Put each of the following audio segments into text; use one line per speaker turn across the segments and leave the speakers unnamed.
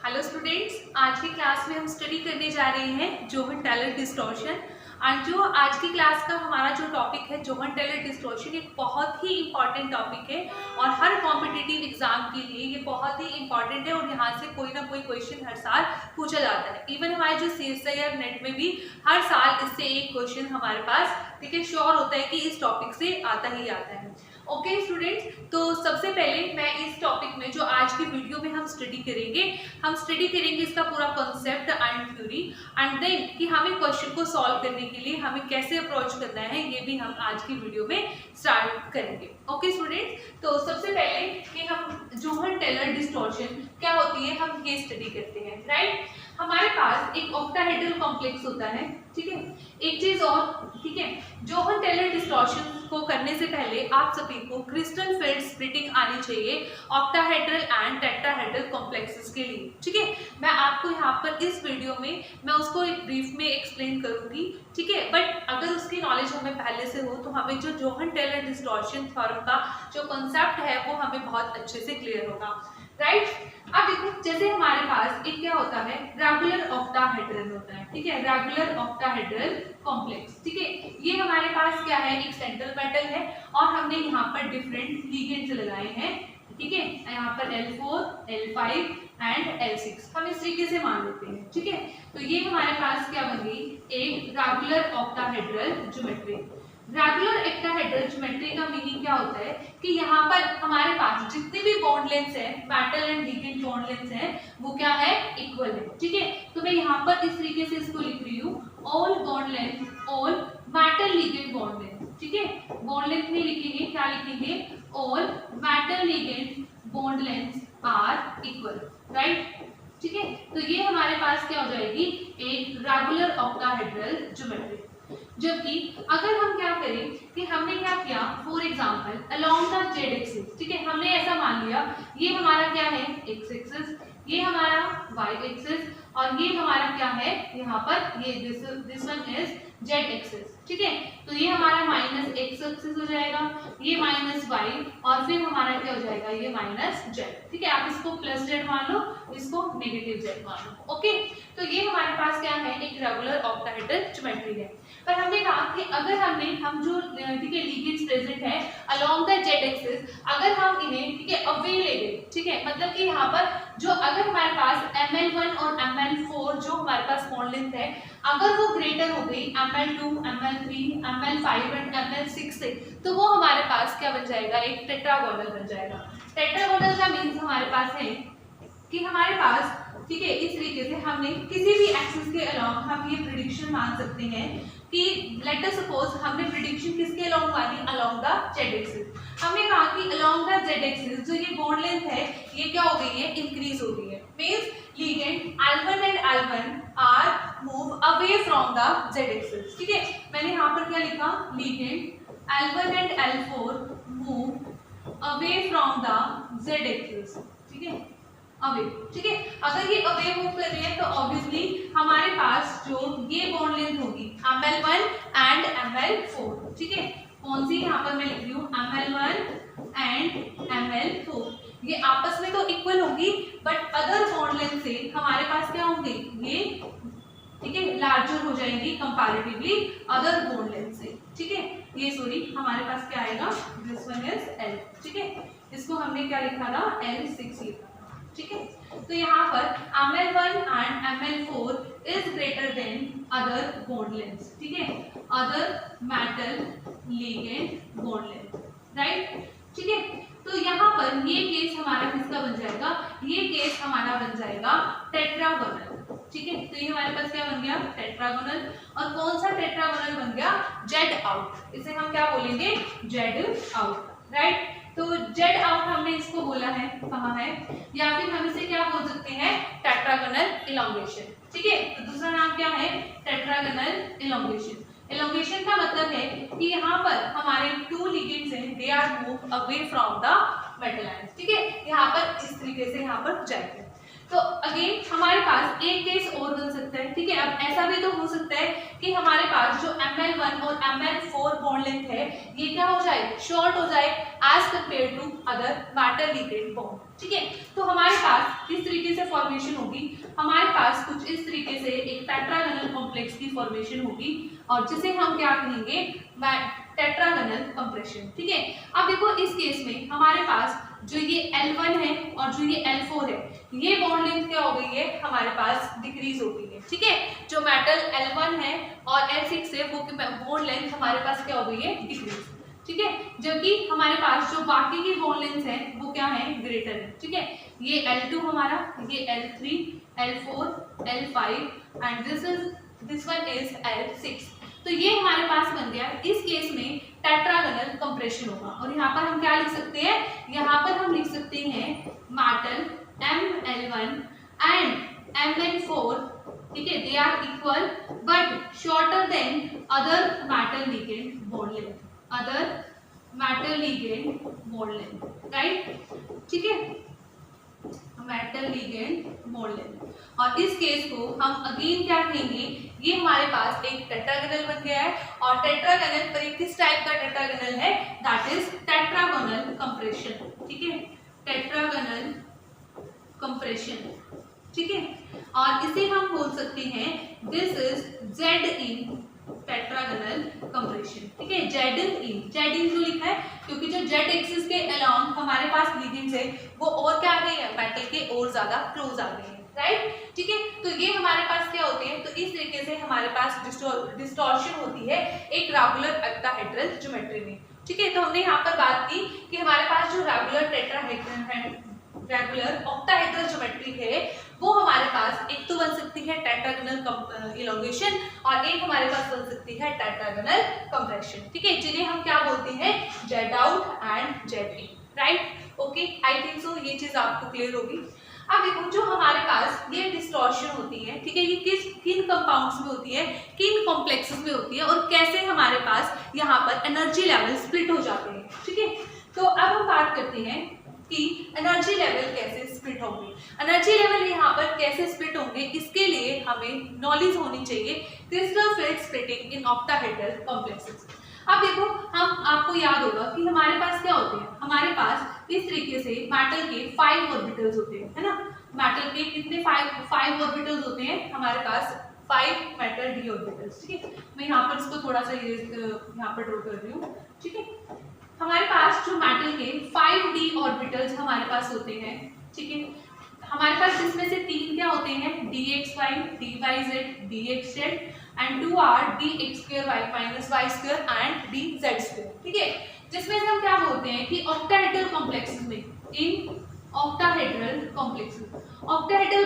Hello students, आज की class में हम स्टडी करने जा रहे हैं जोहन टेलर डिस्टॉर्शन। और जो आज की क्लास का हमारा जो टॉपिक है जोहन टेलर डिस्टॉर्शन, एक बहुत ही इम्पॉर्टेंट टॉपिक है और हर कॉम्पिटिटिव एग्जाम के लिए ये बहुत ही इम्पॉर्टेंट है और यहाँ से कोई ना कोई क्वेश्चन हर साल पूछा जाता है। इवन हमारे जो CSI और नेट में भी हर साल इससे एक क्वेश्चन हमारे पास ठीक है श्योर होता है कि इस टॉपिक से आता ही आता है। ओके स्टूडेंट्स, तो सबसे पहले मैं इस टॉपिक में जो आज की वीडियो में हम स्टडी करेंगे इसका पूरा concept and theory and then कि हमें क्वेश्चन को सॉल्व करने के लिए हमें कैसे अप्रोच करना है, ये भी हम आज की वीडियो में स्टार्ट करेंगे। ओके स्टूडेंट्स, तो सबसे पहले कि हम जोहन टेलर डिस्टॉर्शन क्या होती है हम ये स्टडी करते हैं। राइट, हमारे पास एक ऑक्टाहेड्रल कॉम्प्लेक्स होता है, ठीक है। एक चीज और, ठीक है, जोहन टेलर डिस्टॉर्शन को करने से पहले आप सभी को क्रिस्टल फील्ड स्प्लिटिंग आनी चाहिए ऑक्टाहेड्रल एंड टेट्राहेड्रल कॉम्प्लेक्सेस के लिए, ठीक है। मैं आपको यहाँ पर इस वीडियो में मैं उसको एक ब्रीफ में एक्सप्लेन करूंगी, ठीक है। बट अगर उसकी नॉलेज हमें पहले से हो तो हमें जो जोहन टेलर डिस्टॉर्शन थ्योरम का जो कॉन्सेप्ट है वो हमें बहुत अच्छे से क्लियर होगा। राइट, अब देखो जैसे हमारे पास एक क्या होता है रेगुलर ऑक्टाहेड्रल होता है, ठीक है, रेगुलर ऑक्टाहेड्रल कॉम्प्लेक्स, ठीक है। ये हमारे पास क्या है, एक सेंट्रल मेटल है और हमने यहाँ पर डिफरेंट लिगेंड्स लगाए हैं, ठीक है। यहाँ पर L4, L5 एंड L6 हम इस तरीके से मान लेते हैं, ठीक है। तो ये हमारे पास क्या बन गई, एक regular octahedral geometry. Regular octahedral geometry का मीनिंग क्या होता है कि यहाँ पर हमारे पास जितनी भी बॉन्ड लेंथ्स है, metal and ligand bond lengths है, वो क्या है, इक्वल है, ठीक है। तो मैं यहाँ पर इस तरीके से इसको लिख रही हूँ, all bond length, all metal ligand bond length, ठीक है। बॉन्ड लेंथ में लिखेंगे, क्या लिखेंगे, all metal ligand bond length are equal, right, ठीक है। तो ये हमारे पास क्या हो जाएगी, एक रेगुलर ऑक्टाहेड्रल ज्योमेट्री। जबकि अगर हम क्या करें कि हमने क्या किया, for example along the Z axis, ठीक है, हमने ऐसा मान लिया ये हमारा क्या है एक्स एक्सिस, ये हमारा वाई एक्सिस और ये हमारा क्या है यहाँ पर ये this one is Z axis, ठीक है। तो ये हमारा माइनस एक्स एक्सिस हो जाएगा, ये माइनस वाई और फिर हमारा क्या हो जाएगा, ये माइनस जेड, ठीक है। आप इसको प्लस जेड मान लो, इसको नेगेटिव जेड मान लो। ओके, तो ये हमारे पास क्या है, एक रेगुलर ऑक्टाहेड्रल ज्योमेट्री है। पर हमने कहा कि अगर हम जो ठीक है लिगेंड्स प्रेजेंट है अलोंग द जेड एक्सिस, अगर हम इन्हें ठीक है अवे ले गए, ठीक है, मतलब कि यहाँ पर जो अगर हमारे पास ML1 और ML4 जो हमारे पास बॉन्ड लेंथ है, अगर वो ग्रेटर हो गई ML2, ML3, ML5 and ML6 से, तो वो हमारे पास क्या बन जाएगा, एक टेट्रागोनल बन जाएगा। टेट्रागोनल का मीन्स हमारे पास है कि हमारे पास ठीक है इस तरीके से हमने किसी भी एक्सिस के अलोंग हम ये प्रेडिक्शन मान सकते हैं कि लेट अस सपोज हमने प्रेडिक्शन किसके अलोंग मानी, अलोंग द जेड एक्सिस। हमने कहा कि अलोंग द जेड एक्सिस जो ये बॉन्ड लेंथ है ये क्या हो गई है, इंक्रीज हो गई है। Means ligand L1 and L1 are move away from the Z axis, ठीक है। मैंने यहाँ पर क्या लिखा, ligand L1 and L4 move away from the Z axis, ठीक है, अवे, ठीक है। अगर ये अवे मूव कर रहे हैं तो ऑब्वियसली हमारे पास जो ये बॉन्ड लेंथ होगी ML1 एंड ML4, ठीक है। कौन सी यहाँ पर मैं लिख रही हूँ, ML1 एंड ML4, ये आपस में तो इक्वल होगी बट अदर बॉन्ड लेंथ से हमारे पास क्या होंगे, ये ठीक है लार्जर हो जाएंगी कंपैरेटिवली अदर बॉन्ड लेंथ से, ठीक है। ये सॉरी हमारे पास क्या आएगा, दिस वन इज L, ठीक है। इसको हमने क्या लिखा था, L6 लिखा, ठीक है। तो यहाँ पर ML1 and ML4 is greater than other bond lengths, ठीक है, other metal ligand bond length, right, ठीक है। तो यहाँ पर ये केस हमारा किसका बन जाएगा, ये केस हमारा बन जाएगा टेट्रागोनल, ठीक है। तो ये हमारे पास क्या बन गया, टेट्रागोनल। और कौन सा टेट्रागोनल बन गया, जेड आउट, इसे हम क्या बोलेंगे, जेड आउट, राइट। तो जेड आउट हमने इसको बोला है, कहा है, या फिर हम इसे क्या बोल सकते हैं, टेट्रागोनल इलोंगेशन, ठीक है। तो दूसरा नाम क्या है, टेट्रागोनल इलोंगेशन। इलोंगेशन का मतलब है कि यहाँ पर हमारे टू लिगेंड्स हैं, they are move away from the metal ions, ठीक है। यहाँ पर इस तरीके से यहाँ पर जाएंगे। तो अगेन हमारे पास एक केस और बन सकता है, ठीक है। है। अब ऐसा भी तो हो सकता है कि हमारे पास जो Ml1 और Ml4 बॉन्ड लेंथ है ये क्या हो जाए, शॉर्ट हो जाए as compare to other metal ligand bond. ठीक है, तो हमारे पास किस तरीके से फॉर्मेशन होगी, हमारे पास कुछ इस तरीके से एक टेट्रागोनल कॉम्प्लेक्स की फॉर्मेशन होगी और जिसे हम क्या कहेंगे, टेट्रागोनल कंप्रेशन। ठीक है, अब देखो इस केस में हमारे पास जो ये L1 है और जो ये L4 है, ये बॉन्ड लेंथ क्या हो गई है, हमारे पास डिक्रीज हो गई है। ठीक है, जो मेटल L1 है और L6 है वो बॉन्ड लेंथ हमारे पास क्या हो गई है, डिक्रीज। ठीक है, जबकि हमारे पास जो बाकी की बॉन्ड लेंथ है वो क्या है, ग्रेटर है। ठीक है, ये L2 हमारा, ये L3, L4, L5 and this one is L6। तो ये हमारे पास बन गया। इस केस में टेट्रागोनल कंप्रेशन होगा और यहाँ पर हम क्या लिख सकते हैं, यहाँ पर हम लिख सकते हैं मेटल Ml1 एंड Ml4, ठीक है, they are equal but shorter than other metal ligand bond length, other metal ligand bond length, right. ठीक है, मेटल लिगेंड बॉन्ड लेंथ। और इस केस को हम अगेन क्या कहेंगे, ये हमारे पास एक टेट्रागोनल बन गया है और टेट्रागोनल पर किस टाइप का टेट्रागोनल है, दैट इज टेट्रागोनल कंप्रेशन। ठीक है, टेट्रागोनल कंप्रेशन। ठीक है, और इसे हम बोल सकते हैं this is Z in tetragonal compression. ठीक है, जेड इन क्यों लिखा है, क्योंकि जो जेड एक्सिस के अलोंग हमारे पास लिगेंड्स है वो और क्या आ गए हैं, मेटल के और ज्यादा क्लोज आ गए हैं, राइट। ठीक है, तो ये हमारे पास क्या होते हैं, तो इस तरीके से हमारे पास डिस्टॉर्शन होती है एक रेगुलर ऑक्टाहेड्रल ज्योमेट्री में। ठीक है, तो हमने यहाँ पर बात की कि हमारे पास जो रेगुलर ऑक्टाहेड्रल ज्योमेट्री है वो हमारे पास एक तो बन सकती है टेट्रागोनल इलोंगेशन और एक हमारे पास बन सकती है टेट्रागोनल कंप्रेशन। ठीक है, जिन्हें हम क्या बोलते हैं, Z out and Z in, right. Okay, I think so ये चीज आपको क्लियर होगी। अब देखो जो हमारे पास ये डिस्टॉर्शन होती है, ठीक है, ये किन कंपाउंड्स में होती है, किन कॉम्प्लेक्सेस में होती है और कैसे हमारे पास यहाँ पर एनर्जी लेवल स्प्लिट हो जाते हैं। ठीक है, तो अब हम बात करते हैं कि एनर्जी लेवल कैसे स्प्लिट होंगे, एनर्जी लेवल यहाँ पर कैसे स्प्लिट होंगे, इसके लिए हमें नॉलेज होनी चाहिए crystal field splitting in octahedral complexes. अब देखो हम आपको याद होगा कि हमारे पास क्या होते हैं, हमारे पास इस तरीके से मेटल के 5 ऑर्बिटल्स होते हैं, है ना। मेटल के कितने 5 ऑर्बिटल्स होते हैं, हमारे पास 5 मेटल डी ऑर्बिटल्स। ठीक है, मैं यहाँ पर इसको थोड़ा सा यहाँ पर ड्रॉ कर रही हूँ। ठीक है, हमारे पास जो मेटल के 5d ऑर्बिटल्स हमारे पास होते हैं। ठीक है, हमारे पास जिसमें से 3 क्या होते हैं, dxy, dyz, dxz and 2 are dx2y minus y2 and dz2। ठीक है, जिसमें से हम क्या बोलते हैं कि ऑक्टाहेड्रल कॉम्प्लेक्सेस में, इन ऑक्टाहेड्रल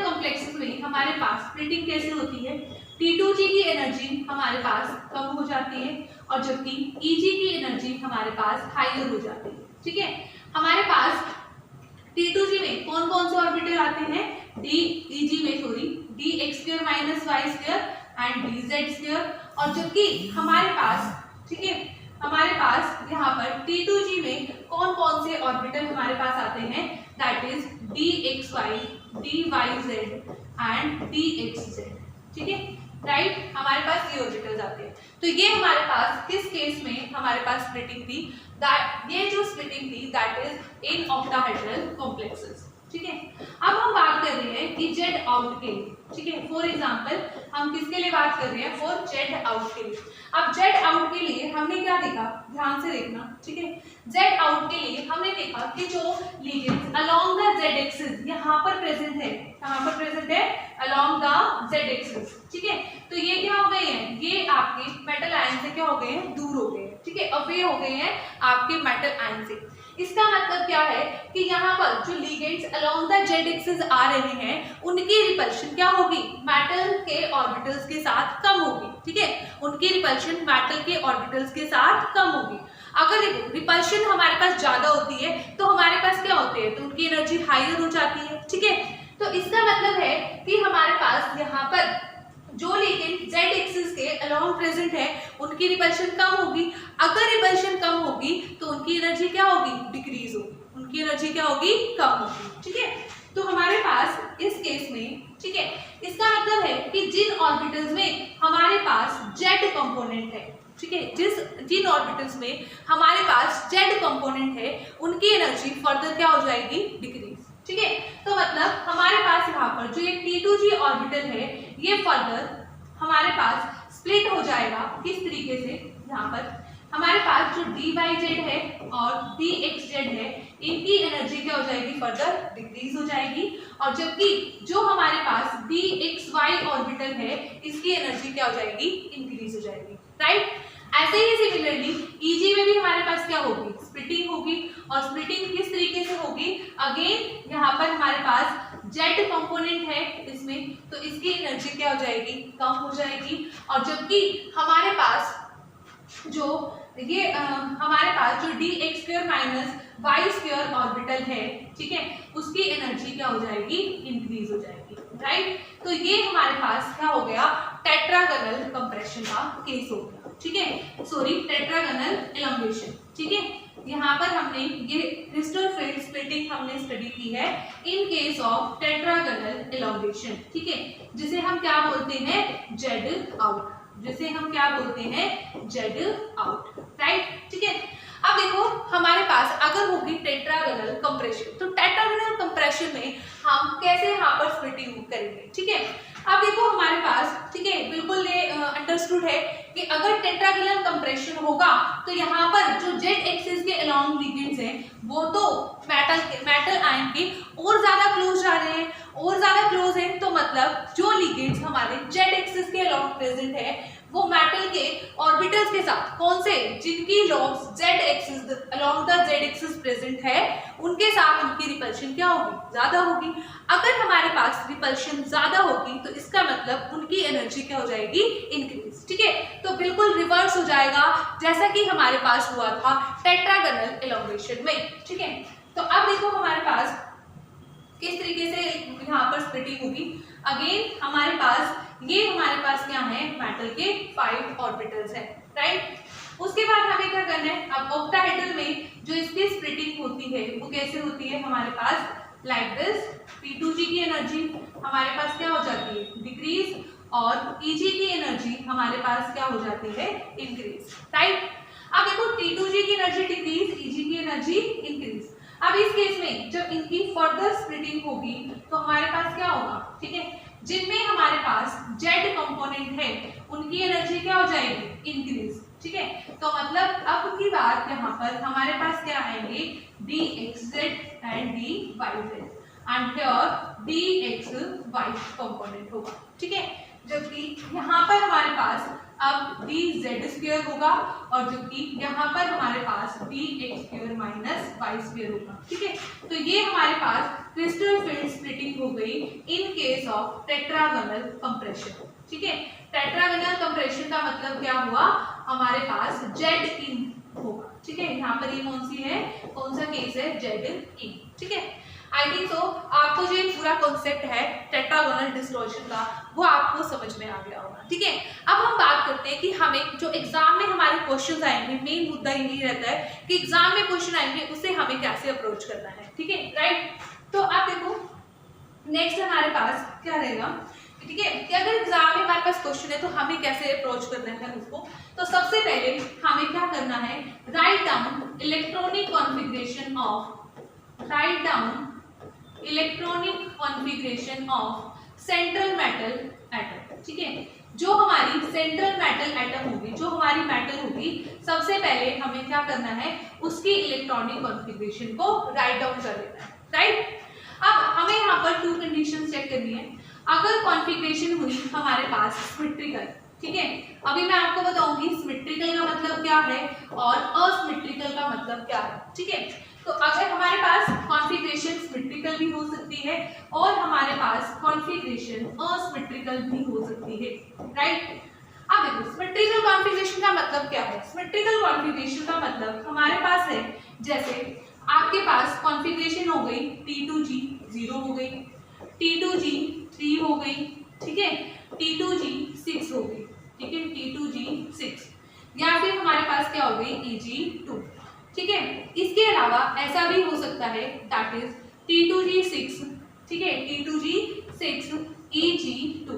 कॉम्प्लेक्सेस में हमारे पास स्प्लिटिंग कैसे होती है, T2G की एनर्जी हमारे पास कम हो जाती है और जबकि Eg की एनर्जी हमारे पास हायर हो जाती है। ठीक है, हमारे पास T2G में कौन कौन से ऑर्बिटल आते हैं, Eg में sorry dx2 minus y2 and dz2 और जबकि हमारे पास, ठीक है, हमारे पास यहाँ पर T2G में कौन कौन से ऑर्बिटल हमारे पास आते हैं, that is dxy, dyz and dxz। ठीक है, राइट, हमारे पास ये ऑर्बिटल्स आते हैं। तो ये हमारे पास किस केस में हमारे पास स्प्लिटिंग थी, दैट ये जो स्प्लिटिंग थी that is in octahedral complexes. ठीक है, अब हम बात कर रहे हैं कि जेड आउट के लिए। ठीक है, फॉर एग्जांपल हम किसके लिए बात कर रहे हैं, फॉर जेड आउट के लिए। अब जेड आउट के लिए हमने क्या देखा, ध्यान से देखना। ठीक है, जेड आउट के लिए हमने देखा कि जो legends along the Z axis यहाँ पर प्रेजेंट है, यहाँ पर प्रेजेंट है अलोंग द जेड एक्सिस। ठीक है, तो ये क्या हो गए हैं, ये आपके मेटल आयन से क्या हो गए हैं, दूर हो गए हैं। ठीक है, अवे हो गए हैं आपके मेटल आयन से। इसका मतलब क्या है कि यहाँ पर जो legends along the Z axis आ रहे हैं उनकी रिपल्शन क्या होगी, मेटल के ऑर्बिटल्स के साथ कम होगी। ठीक है, उनकी रिपल्शन मेटल के ऑर्बिटल्स के साथ कम होगी। अगर देखो रिपल्शन हमारे पास ज्यादा होती है तो हमारे पास क्या होते हैं, तो उनकी एनर्जी हायर हो जाती है। ठीक है, तो इसका मतलब है कि हमारे पास यहाँ पर जो लिगेंड जेड एक्सिस के अलोंग प्रेजेंट है उनकी रिपल्शन कम होगी। अगर रिपल्शन कम होगी तो उनकी एनर्जी क्या होगी, डिक्रीज होगी, उनकी एनर्जी क्या होगी, कम होगी। ठीक है, तो हमारे पास इस केस में, ठीक है, इसका मतलब मतलब है कि जिन ऑर्बिटल्स में हमारे पास जेड कंपोनेंट है, ठीक है, जिन ऑर्बिटल्स में हमारे पास जेड कंपोनेंट है उनकी एनर्जी फर्दर क्या हो जाएगी, डिक्रीज, ठीक है। तो मतलब हमारे पास यहाँ पर जो एक T2G ऑर्बिटल है ये फर्दर हमारे पास स्प्लिट हो जाएगा। किस तरीके से, यहाँ पर हमारे पास जो DYZ है और DXZ है इनकी एनर्जी क्या हो जाएगी, फर्दर डिक्रीज हो जाएगी, और जबकि जो हमारे पास DXY ऑर्बिटल है इसकी एनर्जी क्या हो जाएगी, इंक्रीज हो जाएगी, राइट। ऐसे ही सिमिलरली EG में भी हमारे पास क्या होगी, स्प्लिटिंग होगी, और स्प्लिटिंग किस तरीके से होगी, अगेन यहाँ पर हमारे पास जेड कंपोनेंट है इसमें, तो इसकी एनर्जी क्या हो जाएगी, कम हो जाएगी, और जबकि हमारे पास जो ये हमारे पास जो DX² माइनस Y² ऑर्बिटल है, ठीक है, उसकी एनर्जी क्या हो जाएगी, इंक्रीज हो जाएगी, राइट। तो ये हमारे पास क्या हो गया, टेट्रागोनल कंप्रेशन का केस हो गया, ठीक है, सॉरी टेट्रागोनल एलोंगेशन, ठीक है। यहाँ पर हमने ये क्रिस्टल फील्ड स्प्लिटिंग हमने स्टडी की है in case of tetragonal elongation, ठीक है, जिसे हम क्या बोलते हैं, जेड आउट, जिसे हम क्या बोलते हैं, जेड आउट, राइट, ठीक है। अब देखो हमारे पास अगर होगी टेट्रागोनल कंप्रेशन, तो टेट्रागोनल कंप्रेशन में हम कैसे यहाँ पर स्प्लिटिंग करेंगे, ठीक है। अब देखो हमारे पास, ठीक है, बिल्कुल ये अंडरस्टूड है कि अगर टेट्रागोनल कंप्रेशन होगा तो यहाँ पर जो जेड एक्सिस के अलोंग लिगेंड्स हैं वो तो मेटल आयन के और ज्यादा क्लोज जा रहे हैं, और ज्यादा क्लोज है, तो मतलब जो लिगेंड्स हमारे जेड एक्सिस के अलोंग प्रेजेंट है वो मेटल के ऑर्बिटल्स के साथ, कौन से, जिनकी longs Z axis along the Z axis present है उनके साथ उनकी रिपल्शन क्या होगी, ज्यादा होगी। अगर हमारे पास रिपल्शन ज्यादा होगी तो इसका मतलब उनकी एनर्जी क्या हो जाएगी, इंक्रीज, ठीक है। तो बिल्कुल रिवर्स हो जाएगा जैसा कि हमारे पास हुआ था टेट्रागोनल एलोंगेशन में, ठीक है। तो अब देखो हमारे पास किस तरीके से यहाँ पर स्प्लिटिंग होगी, अगेन हमारे पास ये हमारे पास क्या है, मेटल के 5 ऑर्बिटल्स हैं, राइट। उसके बाद हमें क्या करना है, अब ऑक्टाहेड्रल में जो इसकी स्प्लिटिंग होती है वो कैसे होती है, हमारे पास लाइक दिस, T2G की एनर्जी हमारे पास क्या हो जाती है, डिक्रीज, और EG की एनर्जी हमारे पास क्या हो जाती है, इंक्रीज, राइट। अब देखो T2G की एनर्जी डिक्रीज, EG की एनर्जी इंक्रीज। अब इस केस में जब इनकी फर्दर स्प्लिटिंग होगी तो हमारे पास क्या होगा, ठीक है, जिनमें हमारे पास जेड कंपोनेंट है उनकी एनर्जी क्या हो जाएगी, इंक्रीज, ठीक है। तो मतलब अब की बात यहाँ पर हमारे पास क्या आएंगे, DXZ and DYZ, and here DXY component होगा, ठीक है, जबकि यहाँ पर हमारे पास अब DZ² होगा, और जबकि यहाँ पर हमारे पास DX² माइनस Y² होगा, ठीक है। तो ये हमारे पास क्रिस्टल फील्ड स्प्लिटिंग हो गई in case of tetragonal compression, ठीक है। टेट्रागोनल कंप्रेशन का मतलब क्या हुआ, हमारे पास जेड इन होगा, ठीक है। यहाँ पर ये कौन सी है, कौन सा केस है, जेड इन, ठीक है। आई थिंक सो आपको जो पूरा कॉन्सेप्ट है टेट्रागोनल डिस्टॉर्शन का वो आपको समझ में आ गया होगा, ठीक है। अब हम बात करते हैं कि हमें जो एग्जाम में हमारे क्वेश्चंस आएंगे, मेन मुद्दा यही रहता है कि एग्जाम में क्वेश्चन आएंगे उसे हमें कैसे अप्रोच करना है, ठीक है, राइट। तो आप देखो नेक्स्ट हमारे पास क्या रहेगा, ठीक है, कि अगर एग्जाम में हमारे पास क्वेश्चन है तो हमें कैसे अप्रोच करना है उसको। तो सबसे पहले हमें क्या करना है, write down electronic configuration of central metal atom, ठीक है। जो हमारी सेंट्रल मेटल एटम होगी, जो हमारी मेटल होगी, सबसे पहले हमें क्या करना है, उसकी इलेक्ट्रॉनिक कॉन्फ़िगरेशन को राइट डाउन कर लेना है, राइट। अब हमें यहाँ पर 2 कंडीशंस चेक करनी है। अगर कॉन्फ़िगरेशन हुई हमारे पास सिमेट्रिकल, ठीक है, अभी मैं आपको बताऊंगी सिमेट्रिकल का मतलब क्या है और असिमेट्रिकल का मतलब क्या है, ठीक है। तो अगर हमारे पास कॉन्फ़िगरेशन सिमेट्रिकल भी हो सकती है और हमारे पास कॉन्फ़िगरेशन असिमेट्रिकल भी हो सकती है, राइट। अब देखो सिमेट्रिकल कॉन्फ़िगरेशन का मतलब क्या है, सिमेट्रिकल कॉन्फ़िगरेशन का मतलब हमारे पास है, जैसे आपके पास कॉन्फ़िगरेशन हो गई T2G 0 हो गई, T2G 3 हो गई, ठीक है, T2G 6 हो गई, ठीक है, T2G 6, या फिर हमारे पास क्या हो गई EG2, ठीक है। इसके अलावा ऐसा भी हो सकता है दैट इज T2G 6, ठीक है, T2G 6 EG2,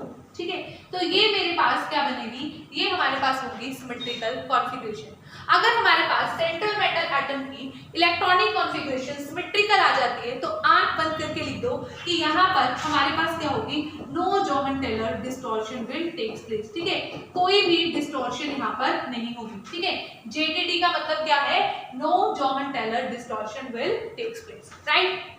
जाएगी सिमेट्रिकल कॉन्फ़िगरेशन। अगर हमारे पास सेंट्रल मेटल एटम की इलेक्ट्रॉनिक कॉन्फ़िगरेशन सिमेट्रिकल आ जाती है तो आंख बंद करके लिख दो कि यहाँ पर हमारे पास क्या होगी, no Jahn Teller distortion will takes place. ठीक है, कोई भी डिस्टॉर्शन यहाँ पर नहीं होगी। ठीक है, JTD का मतलब क्या है, no Jahn Teller distortion will takes place, right.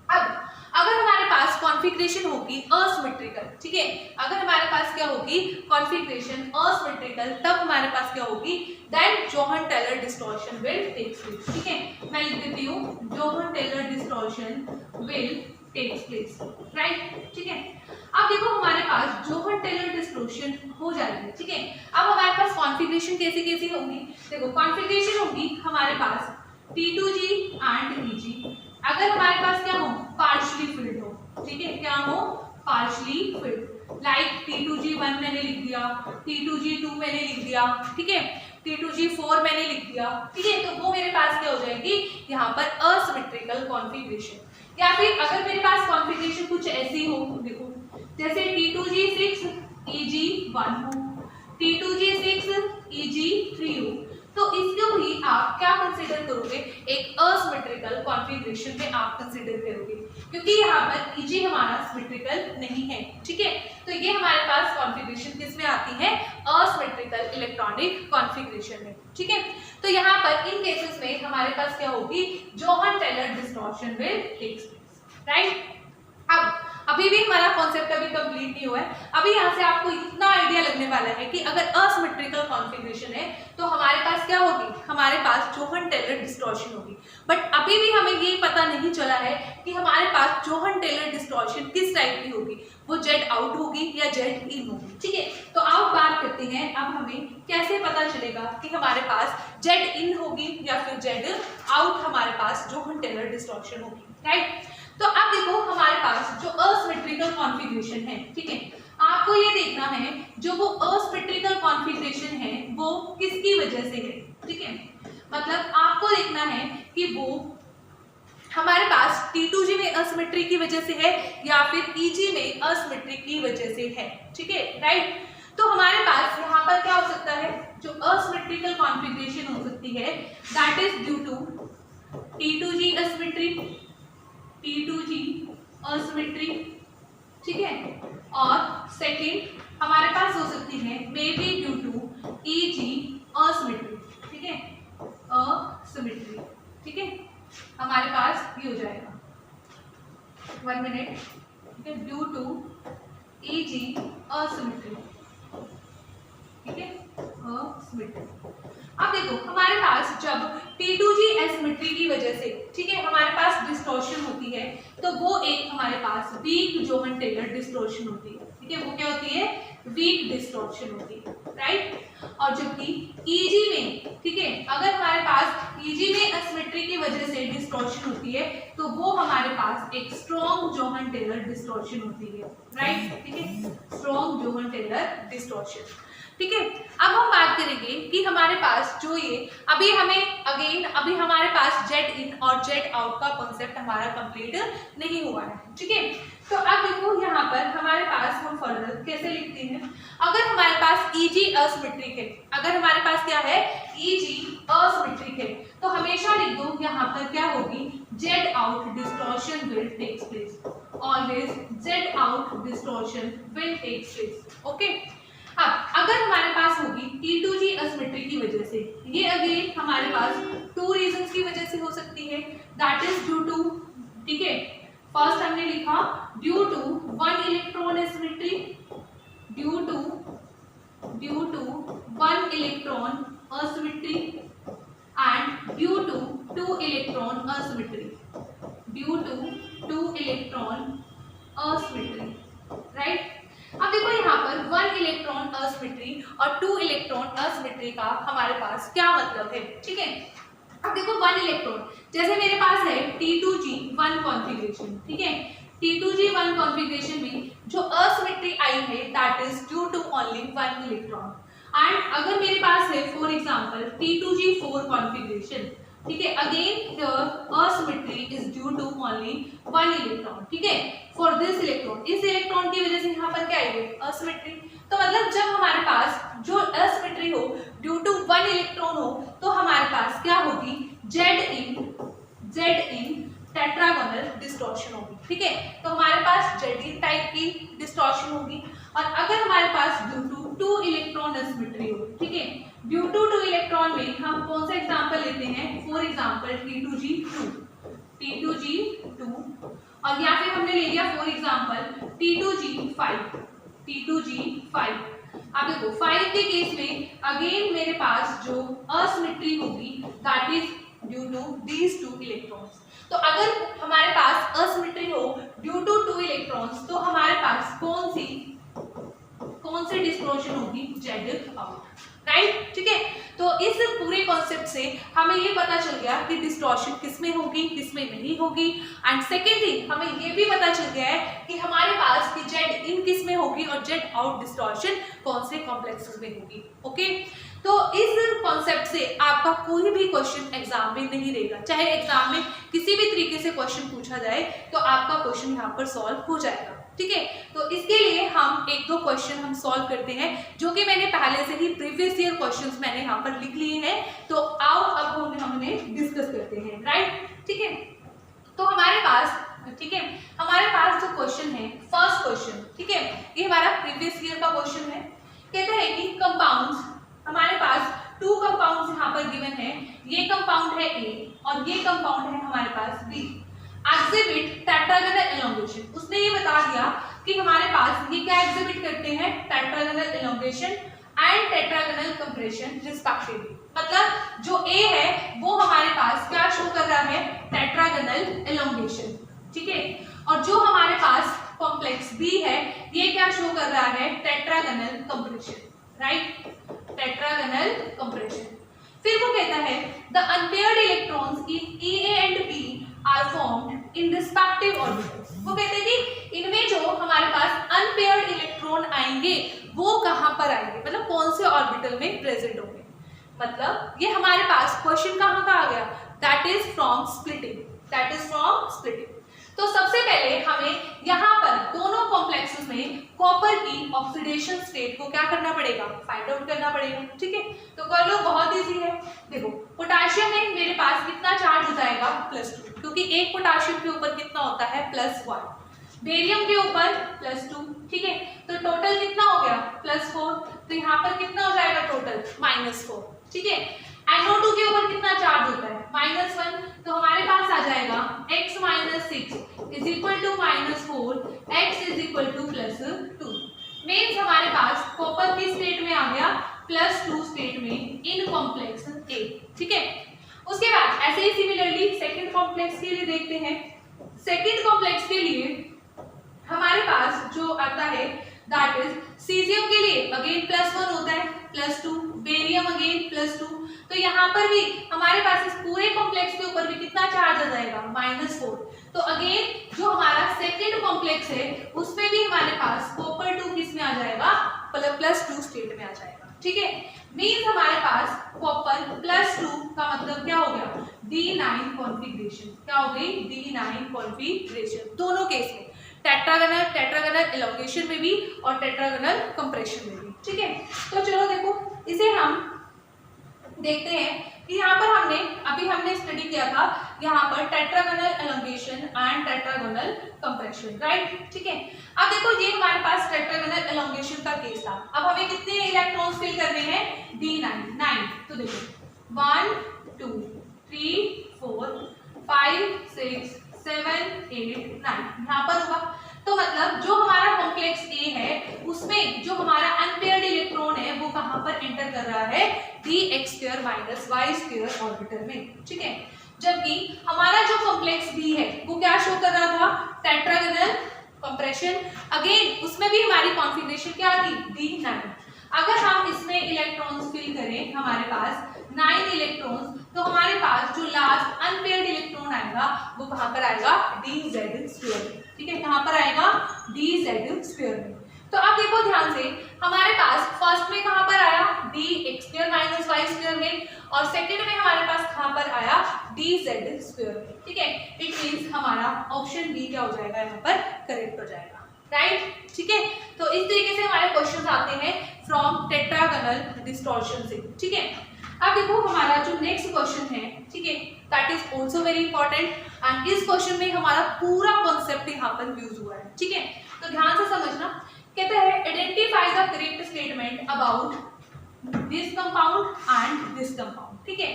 अब अगर हमारे पास कॉन्फ़िगरेशन होगी असिमेट्रिकल, ठीक है, अगर हमारे पास क्या होगी कॉन्फ़िगरेशन असिमेट्रिकल, तब हमारे पास क्या होगी, then Jahn Teller distortion will takes place. ठीक है, मैं लिख देती हूँ Jahn Teller distortion will takes place, right. ठीक है, अब देखो हमारे पास जोहन टेलर डिस्टॉर्शन हो जाएगी। ठीक है, अब हमारे पास कॉन्फ़िगरेशन कैसी कैसी होगी, देखो कॉन्फ़िगरेशन होगी हमारे पास T2G एंड EG। अगर हमारे पास क्या हो, पार्शियली फिल्ड हो, ठीक है, क्या हो, पार्शियली फिल्ड, लाइक T2G1 मैंने लिख दिया, T2G2 मैंने लिख दिया, ठीक है, T2G4 मैंने लिख दिया। ठीक है, तो वो मेरे पास क्या हो जाएगी, यहाँ पर असिमेट्रिकल कॉन्फ़िगरेशन। या फिर अगर मेरे पास कॉन्फ़िगरेशन कुछ ऐसी हो, देखो जैसे T2G6 EG1 हो, T2G6 EG3 हो, तो इसको भी आप क्या कंसीडर करोगे, एक असिमेट्रिकल कॉन्फ़िगरेशन में आप कंसीडर करोगे, क्योंकि यहाँ पर EG हमारा सिमेट्रिकल नहीं है। ठीक है, तो ये हमारे पास कॉन्फ़िगरेशन किस में आती है, असिमेट्रिकल इलेक्ट्रॉनिक कॉन्फ़िगरेशन में। ठीक है, तो यहाँ पर इन केसेस में हमारे पास क्या होगी, Jahn Teller distortion will takes place, right. अब अभी भी हमारा कॉन्सेप्ट अभी कंप्लीट नहीं हुआ है। अभी यहाँ से आपको इतना आइडिया लगने वाला है कि अगर असिमेट्रिकल कॉन्फ़िगरेशन है तो हमारे पास क्या होगी, हमारे पास जोहन टेलर डिस्टॉर्शन होगी। बट अभी भी हमें ये पता नहीं चला है कि हमारे पास जोहन टेलर डिस्टॉर्शन किस टाइप की होगी, वो जेड आउट होगी या जेड इन होगी। ठीक है, तो आप बात करते हैं अब हमें कैसे पता चलेगा कि हमारे पास जेड इन होगी या फिर जेड आउट हमारे पास जोहन टेलर डिस्टॉर्शन होगी, राइट। तो अब देखो हमारे पास जो असिमेट्रिकल कॉन्फ़िगरेशन है, ठीक है, आपको ये देखना है जो वो असिमेट्रिकल कॉन्फ़िगरेशन है वो किसकी वजह से है। ठीक है, मतलब आपको देखना है कि वो हमारे पास T2G में असिमेट्री की वजह से है या फिर EG में असिमेट्री की वजह से है। ठीक है, राइट। तो हमारे पास यहाँ पर क्या हो सकता है, जो असिमेट्रिकल कॉन्फ़िगरेशन हो सकती है that is due to T2G asymmetry, T2G asymmetry, ठीक है, और सेकंड हमारे पास हो सकती है may be due to EG asymmetry, ठीक है, असिमेट्री। ठीक है, हमारे पास ये हो जाएगा 1 मिनट, ठीक है, ड्यू टू EG असिमेट्री, ठीक है, असिमेट्री। अब देखो हमारे पास जब T2G एसिमेट्री की वजह से, ठीक है, हमारे पास डिस्टॉर्शन होती है तो वो एक हमारे पास वीक जोहन टेलर डिस्टॉर्शन होती है। ठीक है, वो क्या होती है, वीक डिस्टॉर्शन होती है, राइट। और जबकि EG में, ठीक है, अगर हमारे पास EG में एसिमेट्री की वजह से डिस्टॉर्शन होती है तो वो हमारे पास एक स्ट्रॉन्ग जोहन टेलर डिस्टॉर्शन होती है, राइट। ठीक है, स्ट्रॉन्ग जोहन टेलर डिस्टॉर्शन। ठीक है, अब हम बात करेंगे कि हमारे पास जो ये अभी हमारे पास जेड इन और जेड आउट का कॉन्सेप्ट हमारा कंप्लीट नहीं हुआ है। ठीक है, तो अब देखो यहाँ पर हमारे पास हम फर्दर कैसे लिखते हैं, अगर हमारे पास EG असिमेट्रिक है, अगर हमारे पास क्या है, EG असिमेट्रिक है, तो हमेशा लिख दो यहाँ पर क्या होगी, Z out distortion will takes place, always Z out distortion will takes place. Okay, अब अगर हमारे पास होगी T2G असिमेट्री की वजह से, ये अगेन हमारे पास 2 रीजंस की वजह से हो सकती है, दैट इज ड्यू टू, ठीक है, फर्स्ट हमने लिखा due to 1 electron asymmetry, due to 1 electron asymmetry and due to 2 electron asymmetry, due to 2 electron asymmetry, right. अब देखो यहाँ पर 1 इलेक्ट्रॉन असिमेट्री और 2 इलेक्ट्रॉन असिमेट्री का हमारे पास क्या मतलब है। ठीक है, अब देखो 1 इलेक्ट्रॉन, जैसे मेरे पास है T2G1 कॉन्फ़िगरेशन, ठीक है, T2G1 कॉन्फ़िगरेशन में जो असिमेट्री आई है that is due to only 1 electron, and अगर मेरे पास है फॉर एग्जांपल T2G4 कॉन्फ़िगरेशन, ठीक है, again the asymmetry is due to only 1 electron. ठीक है, फॉर दिस इलेक्ट्रॉन, इस इलेक्ट्रॉन की वजह से यहाँ पर क्या आई है, असिमेट्री। तो मतलब जब हमारे पास जो असिमेट्री हो ड्यू टू वन इलेक्ट्रॉन हो तो हमारे पास क्या होगी, जेड इन टेट्रागोनल डिस्टॉर्शन होगी। ठीक है, तो हमारे पास जेड इन टाइप की डिस्टॉर्शन होगी। और अगर हमारे पास due to two electron asymmetry हो, ठीक है, ड्यू टू टू इलेक्ट्रॉन में हम कौन सा एग्जांपल लेते हैं, फॉर एग्जांपल T2G2 और या फिर हमने ले लिया फॉर एग्जांपल T2G5। अब देखो 5 के केस में अगेन मेरे पास जो असिमेट्री होगी that is due to these two electrons. तो अगर हमारे पास असिमेट्री हो ड्यू टू टू इलेक्ट्रॉन्स तो हमारे पास कौन सी डिस्टॉर्शन होगी, जेड आउट, राइट। ठीक है, तो इस पूरे कॉन्सेप्ट से हमें ये पता चल गया कि डिस्टॉर्शन किसमें होगी किसमें नहीं होगी। एंड सेकेंड थिंग हमें ये भी पता चल गया है कि हमारे पास कि जेड इन किसमें होगी और जेड आउट डिस्टॉर्शन कौन से कॉम्प्लेक्सेस में होगी। ओके, तो इस कॉन्सेप्ट से आपका कोई भी क्वेश्चन एग्जाम में नहीं रहेगा, चाहे एग्जाम में किसी भी तरीके से क्वेश्चन पूछा जाए तो आपका क्वेश्चन यहाँ पर सॉल्व हो जाएगा। ठीक है, तो इसके लिए हम एक दो क्वेश्चन हम सॉल्व करते हैं जो कि मैंने पहले से ही प्रीवियस ईयर क्वेश्चंस मैंने यहाँ पर लिख लिए हैं। तो आओ अब हमने डिस्कस करते हैं, राइट। ठीक है, तो हमारे पास जो क्वेश्चन है फर्स्ट क्वेश्चन, ठीक है, ये हमारा प्रीवियस ईयर का क्वेश्चन है। कहता है कि कंपाउंड्स, हमारे पास टू कंपाउंड्स यहाँ पर गिवन है, ये कंपाउंड है ए और ये कंपाउंड है हमारे पास बी। एग्जिबिट टेट्रागोनल एलोंगेशन, उसने ये बता दिया कि हमारे पास ये क्या एग्जिबिट करते हैं, tetragonal elongation and tetragonal compression respectively. मतलब जो ए है वो हमारे पास क्या शो कर रहा है, टेट्रागोनल एलोंगेशन। ठीक है, और जो हमारे पास कॉम्प्लेक्स बी है ये क्या शो कर रहा है, tetragonal compression, right, tetragonal compression. फिर वो कहता है the unpaired electrons in A and B are formed in respective orbitals. वो कहते हैं कि इनमें जो हमारे पास अनपेयर्ड इलेक्ट्रॉन आएंगे वो कहां पर आएंगे, मतलब कौन से ऑर्बिटल में प्रेजेंट होंगे। मतलब ये हमारे पास क्वेश्चन कहां का आ गया, दैट इज फ्रॉम स्प्लिटिंग। तो सबसे पहले हमें यहाँ पर दोनों कॉम्प्लेक्सेस में कॉपर की ऑक्सीडेशन स्टेट को क्या करना पड़ेगा, फाइंड आउट करना पड़ेगा। ठीक है, तो कर लो, बहुत इजी है। देखो पोटेशियम में मेरे पास कितना चार्ज हो जाएगा, +2, क्योंकि एक पोटेशियम के ऊपर कितना होता है, +1। बेरियम के ऊपर +2। ठीक है, तो टोटल कितना हो गया, +4। तो यहाँ पर कितना हो जाएगा टोटल, -4। ठीक है, NO2 के ऊपर कितना चार्ज होता है, -1। तो हमारे पास आ जाएगा x - 6 = -4, x = +2। मीन्स हमारे पास कॉपर की स्टेट में आ गया, +2 स्टेट में इन कॉम्प्लेक्स A। ठीक है, उसके बाद ऐसे ही सिमिलरली सेकंड कॉम्प्लेक्स के लिए देखते हैं। सेकंड कॉम्प्लेक्स के लिए हमारे पास जो आता है दैट इज सीजियम के लिए अगेन +1 होता है, +2, बेरियम अगेन +2। तो यहाँ पर भी हमारे पास इस पूरे कॉम्प्लेक्स के ऊपर भी कितना चार्ज आ जाएगा, -4। तो अगेन जो हमारा सेकंड कॉम्प्लेक्स है उसमें भी हमारे पास कॉपर 2 किस में आ जाएगा, +2 स्टेट में आ जाएगा। ठीक है, मीन्स हमारे पास कॉपर +2 का मतलब क्या हो गया, D9 कॉन्फिगरेशन। क्या हो गई, D9 कॉन्फिगरेशन दोनों केस में, टेट्रागोनल एलोंगेशन में भी और टेट्रागोनल कंप्रेशन में भी। ठीक है, तो चलो देखो इसे हम देखते हैं कि यहाँ पर हमने स्टडी किया था यहाँ पर tetragonal elongation and tetragonal compression, right. ठीक है, अब देखो ये हमारे पास टेट्रागोनल एलोंगेशन का केस था। अब हमें कितने इलेक्ट्रॉन्स फिल करने हैं, D9। तो देखो 1 2 3 4 5 6 7 8 9 यहाँ पर होगा। तो मतलब जो हमारा कॉम्प्लेक्स A है उसमें जो हमारा अनपेयर्ड इलेक्ट्रॉन है वो कहां पर एंटर कर रहा है, dx² - y² ऑर्बिटल में। ठीक है, जबकि हमारा जो कॉम्प्लेक्स B है वो क्या शो कर रहा था, टेट्रागोनल कंप्रेशन। अगेन उसमें भी हमारी कॉन्फिगरेशन क्या थी, D9। अगर हम इसमें इलेक्ट्रॉन्स फिल करें हमारे पास 9 इलेक्ट्रॉन्स, तो हमारे पास जो लास्ट अनपेयर्ड इलेक्ट्रॉन आएगा वो कहां पर आएगा, dz² में। ठीक है, कहां पर आएगा, dz² में। तो अब देखो ध्यान से, हमारे पास फर्स्ट में कहां पर आया, dx² - y² में, और सेकंड में हमारे पास कहां पर आया, dz² में। ठीक है, इट मींस हमारा ऑप्शन बी क्या हो जाएगा, यहाँ पर करेक्ट हो जाएगा, राइट। ठीक है, तो इस तरीके से हमारे क्वेश्चन आते हैं फ्रॉम टेट्रागोनल डिस्टॉर्शन से, ठीक है। अब देखो हमारा जो नेक्स्ट क्वेश्चन है, ठीक है, that is also very important and इस क्वेश्चन में हमारा पूरा कॉन्सेप्ट यहाँ पर यूज हुआ है, ठीक है। तो ध्यान से समझना, कहता है identify the correct statement about this compound and this compound, ठीक है।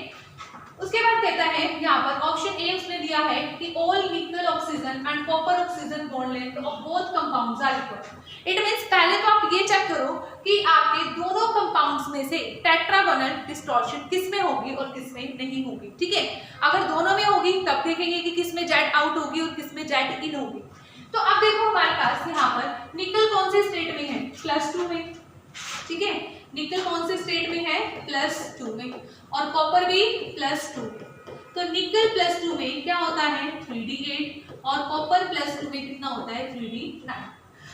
उसके बाद कहता है यहाँ पर ऑप्शन ए उसने दिया है कि all nickel oxygen and copper oxygen bond length of both compounds are equal. It means पहले तो आप ये चेक करो कि आपके दोनों कंपाउंड्स में से टेट्रागोनल डिस्टॉर्शन किस में होगी और किस में नहीं होगी, ठीक है। अगर दोनों में होगी तब देखेंगे कि किस में जेड आउट होगी और किस में जेड इन होगी। तो अब देखो हमारे पास यहाँ पर निकल कौन से स्टेट में है, +2 में, ठीक है। निकल कौन से स्टेट में है, +2 में, और कॉपर भी +2 में। तो निकल +2 में क्या होता है 3d8 और कॉपर +2 में कितना होता है 3d9।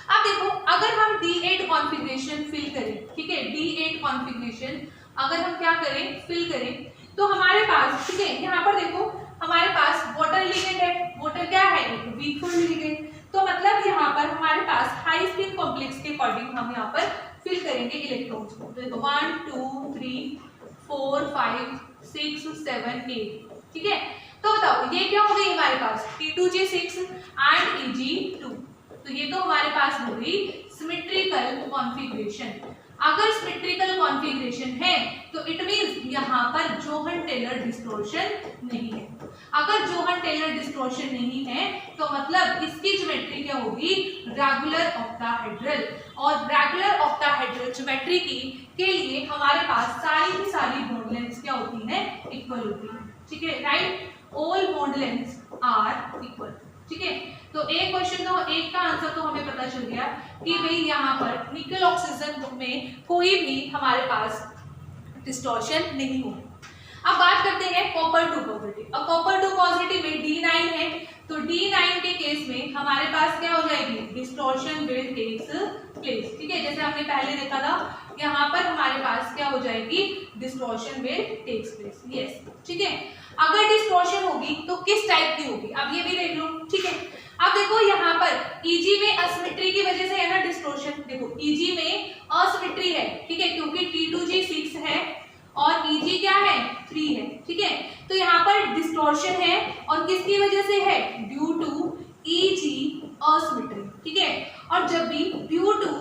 अब देखो अगर हम D8 कॉन्फ़िगरेशन फिल करें, ठीक है, D8 कॉन्फ़िगरेशन अगर हम क्या करें फिल करें तो हमारे पास, ठीक है, यहाँ पर देखो हमारे पास वाटर लिगेंड है, वाटर क्या है वीक लिगेंड। तो मतलब यहाँ पर हमारे पास हाई स्पिन कॉम्प्लेक्स के अकॉर्डिंग हम यहाँ पर फिल करेंगे इलेक्ट्रॉन्स को। तो 1 2 3 4 5 6 7 8, ठीक है। तो बताओ ये क्या हो गई हमारे पास T2G6 एंड Eg2। तो ये तो हमारे पास हो गई सिमेट्रिकल कॉन्फ़िगरेशन। अगर सिमेट्रिकल कॉन्फ़िगरेशन है तो इट मींस यहाँ पर जोहन टेलर डिस्टॉर्शन नहीं है। अगर जोहन टेलर डिस्टॉर्शन नहीं है तो मतलब इसकी ज्योमेट्री क्या होगी रेगुलर ऑक्टाहेड्रल, और रेगुलर ऑक्टाहेड्रल ज्योमेट्री के लिए हमारे पास सारी की सारी बॉन्ड लेंथ्स क्या होती हैं इक्वल होती है, ठीक है, right. All bond lengths are equal, ठीक है। तो एक क्वेश्चन तो एक का आंसर तो हमें पता चल गया कि भाई यहाँ पर निकल ऑक्सीजन में कोई भी हमारे पास डिस्टॉर्शन नहीं होगी। अब बात करते हैं कॉपर 2 पॉजिटिव। अब कॉपर 2 पॉजिटिव में D9 है, तो D9 के केस में हमारे पास क्या हो जाएगी डिस्टॉर्शन विल टेक्स प्लेस, ठीक है। जैसे हमने पहले देखा था यहाँ पर हमारे पास क्या हो जाएगी distortion will takes place, yes, ठीक है। अगर डिस्टॉर्शन होगी तो किस टाइप की होगी अब ये भी देख लो, ठीक है। अब देखो यहाँ पर Eg में असिमेट्री की वजह से है ना डिस्टॉर्शन, देखो Eg में असिमेट्री है, ठीक है, क्योंकि T2G6 है और Eg क्या है 3 है, ठीक है। तो यहाँ पर डिस्टॉर्शन है और किसकी वजह से है ड्यू टू Eg असिमेट्री, ठीक है। और जब भी ड्यू टू,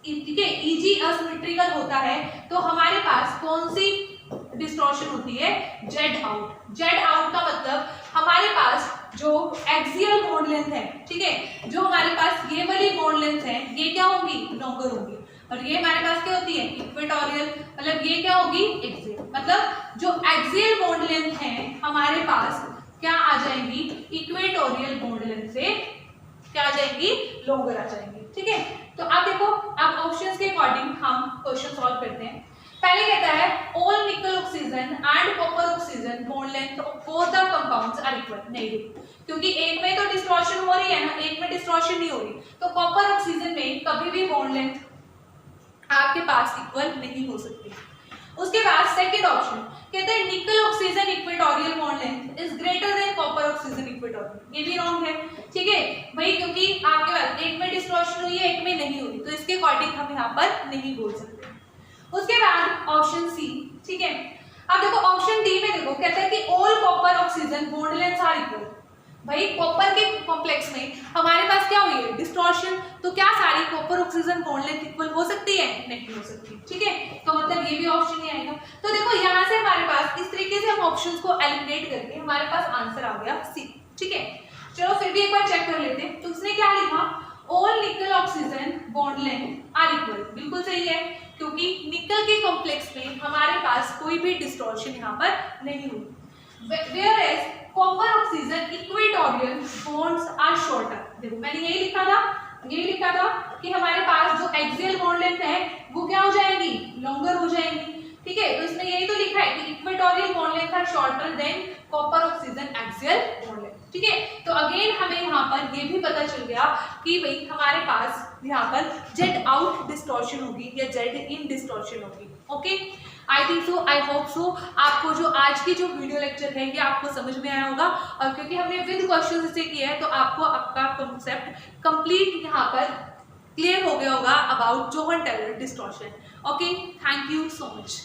ठीक है, Eg असिमेट्रिकल होता है तो हमारे पास कौन सी डिस्टॉर्शन होती है जेड आउट। जेड आउट का मतलब हमारे पास जो एक्सियल बॉन्ड लेंथ है, ठीक है, जो हमारे पास ये वाली बॉन्ड लेंथ है ये क्या होगी लॉन्गर होगी, और ये हमारे पास क्या होती है इक्वेटोरियल, मतलब ये क्या होगी एक्सियल। मतलब जो एक्सियल बॉन्ड लेंथ है हमारे पास क्या आ जाएंगी इक्वेटोरियल बॉन्ड लेंथ से क्या आ जाएंगी लॉन्गर आ जाएंगी, ठीक है। तो अब देखो अब ऑप्शंस के अकॉर्डिंग हम क्वेश्चन सॉल्व करते हैं। पहले कहता है all nickel oxygen and copper oxygen bond length of both the compounds are equal. नहीं, क्योंकि एक में तो डिस्टॉर्शन हो रही है ना, एक में डिस्टॉर्शन नहीं हो रही, तो कॉपर ऑक्सीजन में कभी भी बॉन्ड लेंथ आपके पास इक्वल नहीं हो सकती। उसके बाद सेकंड ऑप्शन कहते हैं निकल oxygen equatorial bond length is greater than copper oxygen equatorial. ये भी रॉन्ग है, ठीक है भाई, क्योंकि आपके पास एक में डिस्टॉर्शन हुई है एक में नहीं हुई, तो इसके अकॉर्डिंग हम यहाँ पर नहीं बोल सकते। उसके बाद ऑप्शन सी, ठीक है। अब देखो ऑप्शन डी में देखो कहता है कि all copper oxygen bond lengths are equal. भाई कॉपर के कॉम्प्लेक्स में हमारे पास क्या हुई है डिस्टॉर्शन, तो क्या सारी copper oxygen bond length equal हो सकती है, नहीं हो सकती, ठीक है। तो मतलब ये भी ऑप्शन नहीं आएगा। तो देखो यहाँ से हमारे पास इस तरीके से हम ऑप्शंस को एलिमिनेट करके हमारे पास आंसर आ गया सी, ठीक है। चलो फिर भी एक बार चेक कर लेते हैं। तो उसने क्या लिखा all nickel oxygen bond length are equal, बिल्कुल सही है, क्योंकि निकल के कॉम्प्लेक्स में हमारे पास कोई भी डिस्टॉर्शन यहाँ पर नहीं हुई। Whereas copper oxygen equatorial bonds are shorter। देखो मैंने यही लिखा था कि हमारे पास जो एक्सियल बॉन्ड लेंथ है वो क्या हो जाएगी लॉन्गर हो जाएगी, ठीक है। तो इसमें यही तो लिखा है कि equatorial bond length are shorter than copper oxygen axial bond length, ठीक है। तो अगेन हमें यहाँ पर ये भी पता चल गया कि भाई हमारे पास यहाँ पर जेड आउट डिस्टॉर्शन होगी या जेड इन डिस्टॉर्शन होगी। Okay, I think so, I hope so आपको जो आज की जो वीडियो लेक्चर है ये आपको समझ में आया होगा, और क्योंकि हमने विद क्वेश्चन से किया है तो आपको आपका कॉन्सेप्ट कंप्लीट यहाँ पर क्लियर हो गया होगा about Jahn Teller distortion. Okay, thank you so much.